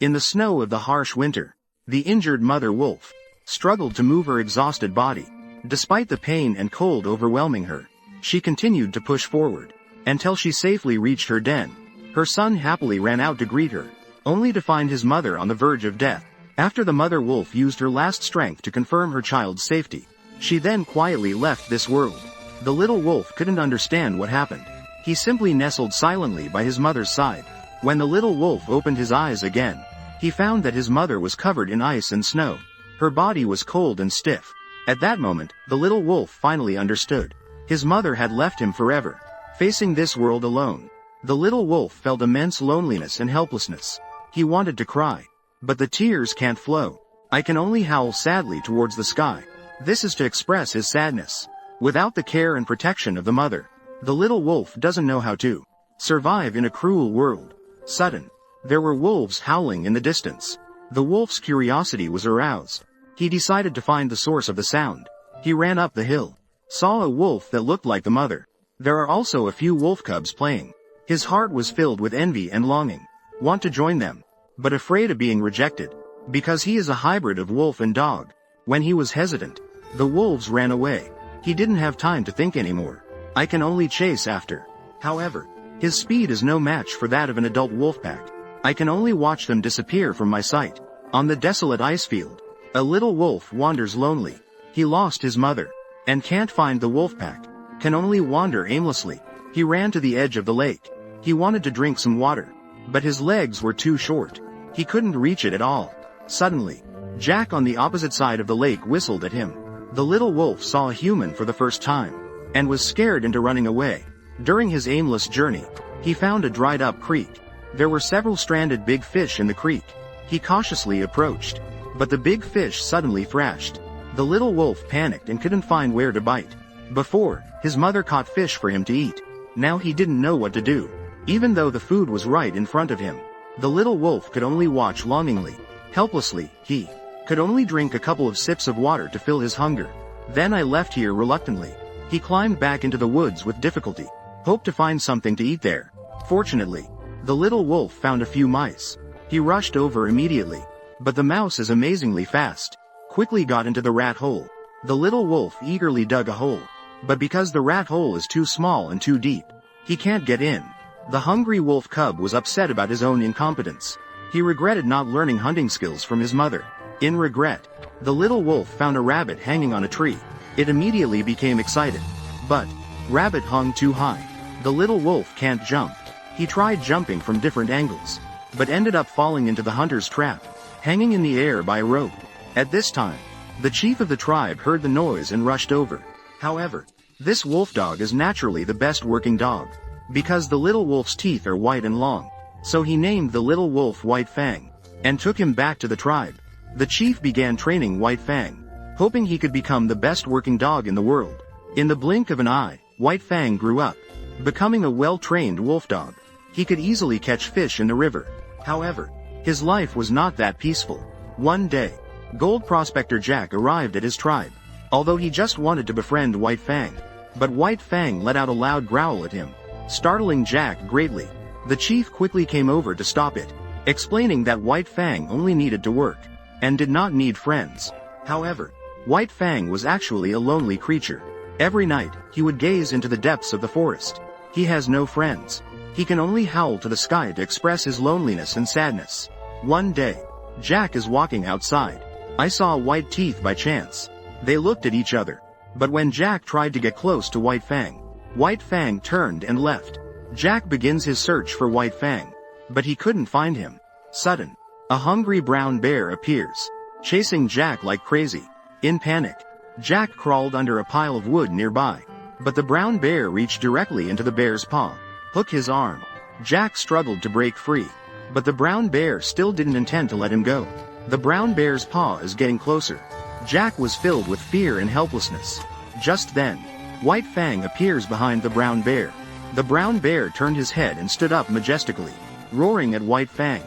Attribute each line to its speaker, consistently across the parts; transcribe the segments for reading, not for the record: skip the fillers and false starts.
Speaker 1: In the snow of the harsh winter, the injured mother wolf struggled to move her exhausted body. Despite the pain and cold overwhelming her, she continued to push forward, until she safely reached her den. Her son happily ran out to greet her, only to find his mother on the verge of death. After the mother wolf used her last strength to confirm her child's safety, she then quietly left this world. The little wolf couldn't understand what happened. He simply nestled silently by his mother's side. When the little wolf opened his eyes again, he found that his mother was covered in ice and snow. Her body was cold and stiff. At that moment, the little wolf finally understood. His mother had left him forever, facing this world alone. The little wolf felt immense loneliness and helplessness. He wanted to cry, but the tears can't flow. I can only howl sadly towards the sky. This is to express his sadness. Without the care and protection of the mother, the little wolf doesn't know how to survive in a cruel world. Sudden, there were wolves howling in the distance. The wolf's curiosity was aroused. He decided to find the source of the sound. He ran up the hill, saw a wolf that looked like the mother. There are also a few wolf cubs playing. His heart was filled with envy and longing. Want to join them, but afraid of being rejected, because he is a hybrid of wolf and dog. When he was hesitant, the wolves ran away. He didn't have time to think anymore. I can only chase after. However, his speed is no match for that of an adult wolf pack. I can only watch them disappear from my sight. On the desolate ice field, a little wolf wanders lonely. He lost his mother, and can't find the wolf pack. Can only wander aimlessly. He ran to the edge of the lake. He wanted to drink some water, but his legs were too short. He couldn't reach it at all. Suddenly, Jack on the opposite side of the lake whistled at him. The little wolf saw a human for the first time, and was scared into running away. During his aimless journey, he found a dried-up creek. There were several stranded big fish in the creek. He cautiously approached, but the big fish suddenly thrashed. The little wolf panicked and couldn't find where to bite. Before, his mother caught fish for him to eat. Now he didn't know what to do. Even though the food was right in front of him, the little wolf could only watch longingly. Helplessly, he could only drink a couple of sips of water to fill his hunger. Then I left here reluctantly. He climbed back into the woods with difficulty, hoped to find something to eat there. Fortunately, the little wolf found a few mice. He rushed over immediately, but the mouse is amazingly fast. Quickly got into the rat hole. The little wolf eagerly dug a hole, but because the rat hole is too small and too deep, he can't get in. The hungry wolf cub was upset about his own incompetence. He regretted not learning hunting skills from his mother. In regret, the little wolf found a rabbit hanging on a tree. It immediately became excited. But rabbit hung too high. The little wolf can't jump. He tried jumping from different angles, but ended up falling into the hunter's trap, hanging in the air by a rope. At this time, the chief of the tribe heard the noise and rushed over. However, this wolf dog is naturally the best working dog, because the little wolf's teeth are white and long. So he named the little wolf White Fang, and took him back to the tribe. The chief began training White Fang, hoping he could become the best working dog in the world. In the blink of an eye, White Fang grew up, becoming a well-trained wolf dog. He could easily catch fish in the river. However, his life was not that peaceful. One day, gold prospector Jack arrived at his tribe, although he just wanted to befriend White Fang. But White Fang let out a loud growl at him, startling Jack greatly. The chief quickly came over to stop it, explaining that White Fang only needed to work, and did not need friends. However, White Fang was actually a lonely creature. Every night, he would gaze into the depths of the forest. He has no friends. He can only howl to the sky to express his loneliness and sadness. One day, Jack is walking outside. I saw white teeth by chance. They looked at each other. But when Jack tried to get close to White Fang turned and left. Jack begins his search for White Fang, but he couldn't find him. Sudden, a hungry brown bear appears, chasing Jack like crazy. In panic, Jack crawled under a pile of wood nearby, but the brown bear reached directly into the bear's paw. Hook his arm. Jack struggled to break free, but the brown bear still didn't intend to let him go. The brown bear's paw is getting closer. Jack was filled with fear and helplessness. Just then, White Fang appears behind the brown bear. The brown bear turned his head and stood up majestically, roaring at White Fang.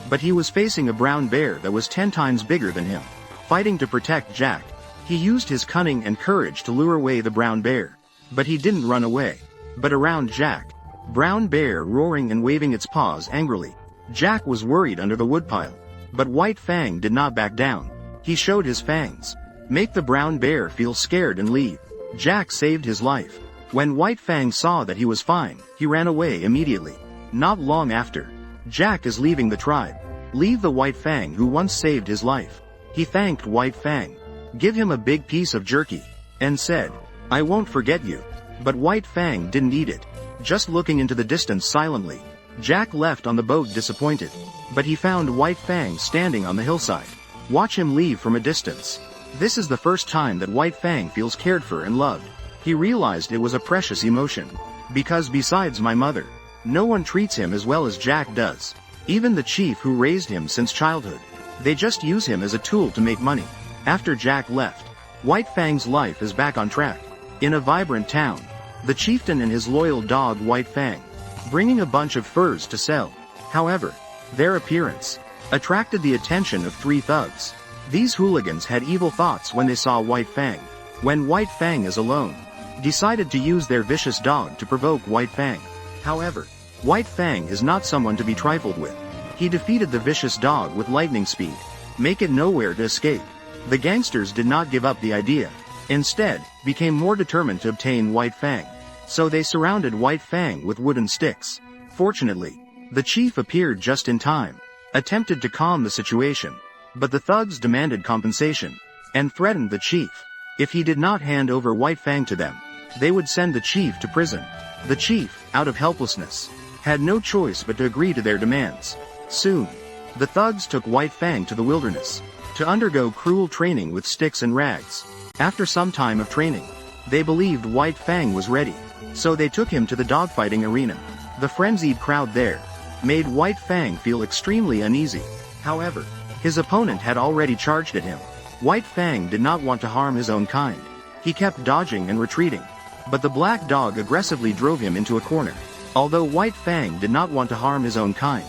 Speaker 1: But he was facing a brown bear that was 10 times bigger than him. Fighting to protect Jack, he used his cunning and courage to lure away the brown bear. But he didn't run away, but around Jack. Brown bear roaring and waving its paws angrily. Jack was worried under the woodpile. But White Fang did not back down. He showed his fangs. Make the brown bear feel scared and leave. Jack saved his life. When White Fang saw that he was fine, he ran away immediately. Not long after, Jack is leaving the tribe. Leave the White Fang who once saved his life. He thanked White Fang. Give him a big piece of jerky. And said, "I won't forget you." But White Fang didn't eat it. Just looking into the distance silently, Jack left on the boat disappointed. But he found White Fang standing on the hillside. Watch him leave from a distance. This is the first time that White Fang feels cared for and loved. He realized it was a precious emotion. Because besides my mother, no one treats him as well as Jack does. Even the chief who raised him since childhood. They just use him as a tool to make money. After Jack left, White Fang's life is back on track. In a vibrant town, the chieftain and his loyal dog White Fang, bringing a bunch of furs to sell. However, their appearance attracted the attention of 3 thugs. These hooligans had evil thoughts when they saw White Fang. When White Fang is alone, decided to use their vicious dog to provoke White Fang. However, White Fang is not someone to be trifled with. He defeated the vicious dog with lightning speed. Make it nowhere to escape. The gangsters did not give up the idea. Instead, became more determined to obtain White Fang. So they surrounded White Fang with wooden sticks. Fortunately, the chief appeared just in time, attempted to calm the situation. But the thugs demanded compensation, and threatened the chief. If he did not hand over White Fang to them, they would send the chief to prison. The chief, out of helplessness, had no choice but to agree to their demands. Soon, the thugs took White Fang to the wilderness, to undergo cruel training with sticks and rags. After some time of training, they believed White Fang was ready, so they took him to the dogfighting arena. The frenzied crowd there made White Fang feel extremely uneasy. However, his opponent had already charged at him. White Fang did not want to harm his own kind. He kept dodging and retreating. But the black dog aggressively drove him into a corner. Although White Fang did not want to harm his own kind,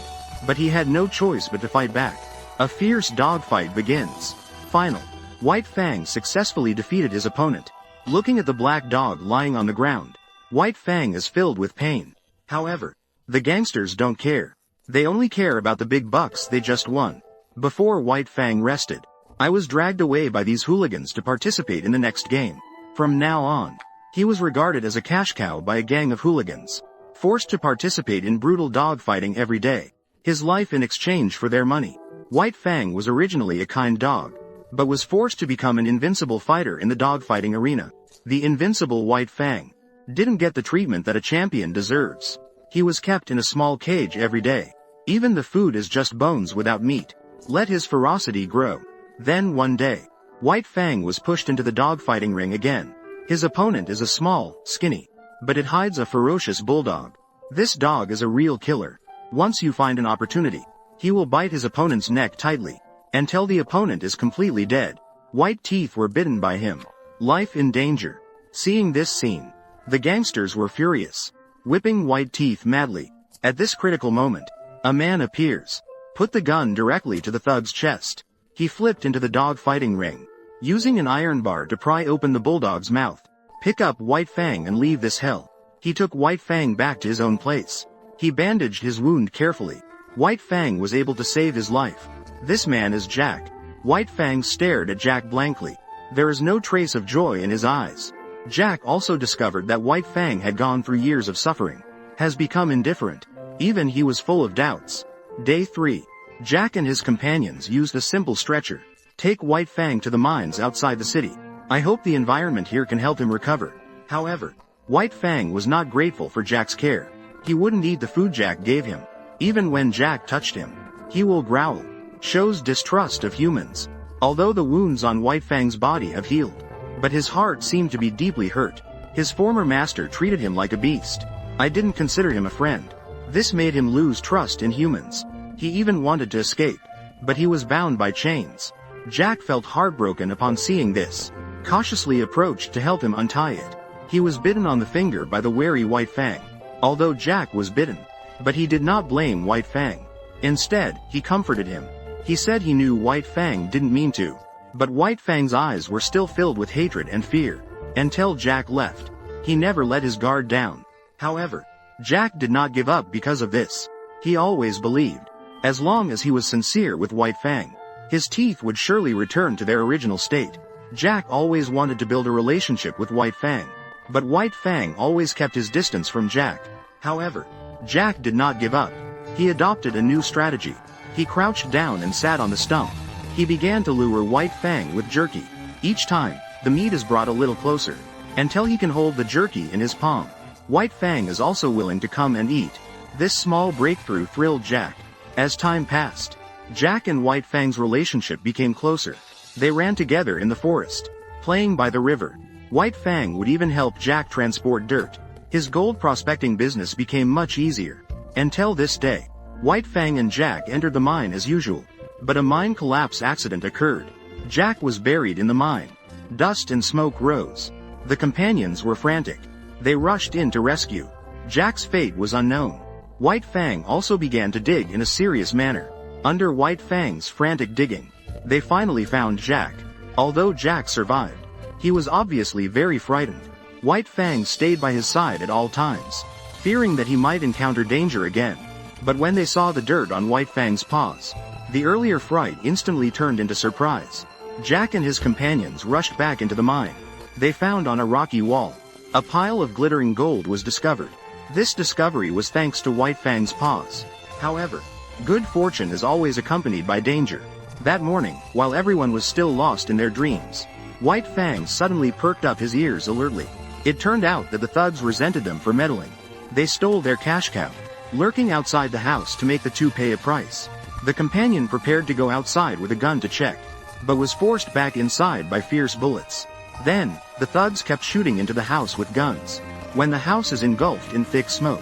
Speaker 1: but he had no choice but to fight back. A fierce dogfight begins. Final. White Fang successfully defeated his opponent. Looking at the black dog lying on the ground, White Fang is filled with pain. However, the gangsters don't care. They only care about the big bucks they just won. Before White Fang rested, I was dragged away by these hooligans to participate in the next game. From now on, he was regarded as a cash cow by a gang of hooligans, forced to participate in brutal dogfighting every day. His life in exchange for their money. White Fang was originally a kind dog, but was forced to become an invincible fighter in the dogfighting arena. The invincible White Fang didn't get the treatment that a champion deserves. He was kept in a small cage every day. Even the food is just bones without meat. Let his ferocity grow. Then one day, White Fang was pushed into the dogfighting ring again. His opponent is a small, skinny, but it hides a ferocious bulldog. This dog is a real killer. Once you find an opportunity, he will bite his opponent's neck tightly, until the opponent is completely dead. White teeth were bitten by him. Life in danger. Seeing this scene, the gangsters were furious, whipping White Teeth madly. At this critical moment, a man appears. Put the gun directly to the thug's chest. He flipped into the dog fighting ring, using an iron bar to pry open the bulldog's mouth. Pick up White Fang and leave this hell. He took White Fang back to his own place. He bandaged his wound carefully. White Fang was able to save his life. This man is Jack. White Fang stared at Jack blankly. There is no trace of joy in his eyes. Jack also discovered that White Fang had gone through years of suffering, has become indifferent. Even he was full of doubts. Day 3. Jack and his companions used a simple stretcher. Take White Fang to the mines outside the city. I hope the environment here can help him recover. However, White Fang was not grateful for Jack's care. He wouldn't eat the food Jack gave him. Even when Jack touched him, he will growl. Shows distrust of humans. Although the wounds on White Fang's body have healed, but his heart seemed to be deeply hurt. His former master treated him like a beast. I didn't consider him a friend. This made him lose trust in humans. He even wanted to escape, but he was bound by chains. Jack felt heartbroken upon seeing this. Cautiously approached to help him untie it. He was bitten on the finger by the wary White Fang. Although Jack was bitten, but he did not blame White Fang. Instead, he comforted him. He said he knew White Fang didn't mean to, but White Fang's eyes were still filled with hatred and fear. Until Jack left, he never let his guard down. However, Jack did not give up because of this. He always believed, As long as he was sincere with White Fang, his teeth would surely return to their original state. Jack always wanted to build a relationship with White Fang, but White Fang always kept his distance from Jack. However, Jack did not give up. He adopted a new strategy. He crouched down and sat on the stump. He began to lure White Fang with jerky. Each time, the meat is brought a little closer, until he can hold the jerky in his palm. White Fang is also willing to come and eat. This small breakthrough thrilled Jack. As time passed, Jack and White Fang's relationship became closer. They ran together in the forest, playing by the river. White Fang would even help Jack transport dirt. His gold prospecting business became much easier. Until this day, White Fang and Jack entered the mine as usual. But a mine collapse accident occurred. Jack was buried in the mine. Dust and smoke rose. The companions were frantic. They rushed in to rescue. Jack's fate was unknown. White Fang also began to dig in a serious manner. Under White Fang's frantic digging, they finally found Jack. Although Jack survived, he was obviously very frightened. White Fang stayed by his side at all times, fearing that he might encounter danger again. But when they saw the dirt on White Fang's paws, the earlier fright instantly turned into surprise. Jack and his companions rushed back into the mine. They found on a rocky wall, a pile of glittering gold was discovered. This discovery was thanks to White Fang's paws. However, good fortune is always accompanied by danger. That morning, while everyone was still lost in their dreams, White Fang suddenly perked up his ears alertly. It turned out that the thugs resented them for meddling. They stole their cash cow, lurking outside the house to make the two pay a price. The companion prepared to go outside with a gun to check, but was forced back inside by fierce bullets. Then, the thugs kept shooting into the house with guns. When the house is engulfed in thick smoke,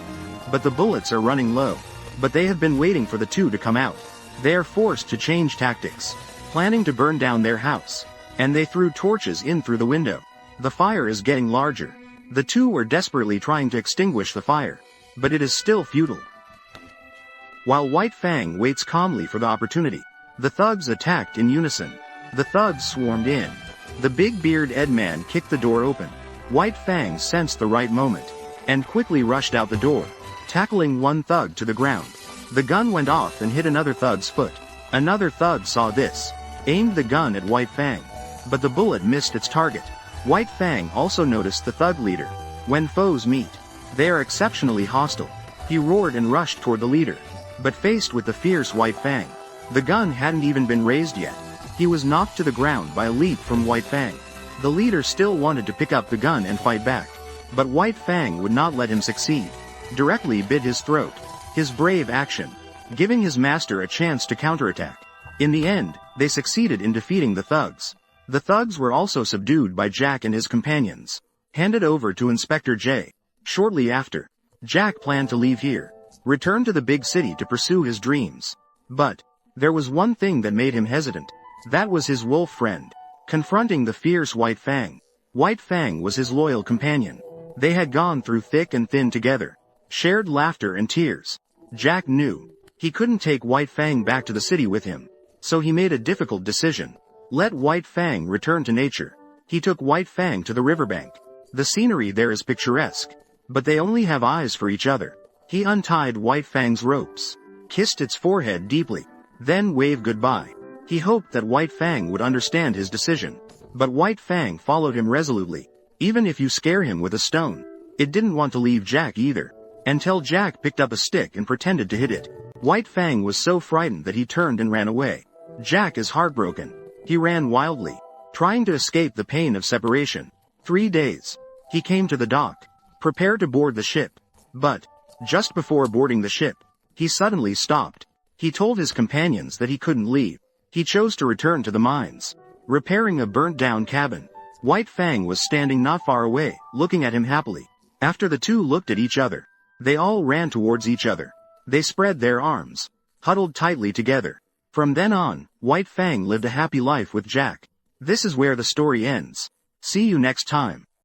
Speaker 1: but the bullets are running low. But they have been waiting for the two to come out. They are forced to change tactics, planning to burn down their house, and they threw torches in through the window. The fire is getting larger. The two are desperately trying to extinguish the fire, but it is still futile. While White Fang waits calmly for the opportunity, the thugs attacked in unison. The thugs swarmed in. The big beard-Ed man kicked the door open. White Fang sensed the right moment, and quickly rushed out the door, tackling one thug to the ground. The gun went off and hit another thug's foot. Another thug saw this, aimed the gun at White Fang, but the bullet missed its target. White Fang also noticed the thug leader. When foes meet, they are exceptionally hostile. He roared and rushed toward the leader, but faced with the fierce White Fang, the gun hadn't even been raised yet. He was knocked to the ground by a leap from White Fang. The leader still wanted to pick up the gun and fight back, but White Fang would not let him succeed. Directly bit his throat. His brave action, giving his master a chance to counterattack. In the end, they succeeded in defeating the thugs. The thugs were also subdued by Jack and his companions, handed over to Inspector J. Shortly after, Jack planned to leave here, return to the big city to pursue his dreams. But there was one thing that made him hesitant. That was his wolf friend, confronting the fierce White Fang. White Fang was his loyal companion. They had gone through thick and thin together, shared laughter and tears. Jack knew he couldn't take White Fang back to the city with him, so he made a difficult decision. Let White Fang return to nature. He took White Fang to the riverbank. The scenery there is picturesque, but they only have eyes for each other. He untied White Fang's ropes, kissed its forehead deeply, then waved goodbye. He hoped that White Fang would understand his decision, but White Fang followed him resolutely. Even if you scare him with a stone, it didn't want to leave Jack either, until Jack picked up a stick and pretended to hit it. White Fang was so frightened that he turned and ran away. Jack is heartbroken. He ran wildly, trying to escape the pain of separation. 3 days. He came to the dock, prepared to board the ship. But, just before boarding the ship, he suddenly stopped. He told his companions that he couldn't leave. He chose to return to the mines, repairing a burnt-down cabin. White Fang was standing not far away, looking at him happily. After the two looked at each other, they all ran towards each other. They spread their arms, huddled tightly together. From then on, White Fang lived a happy life with Jack. This is where the story ends. See you next time.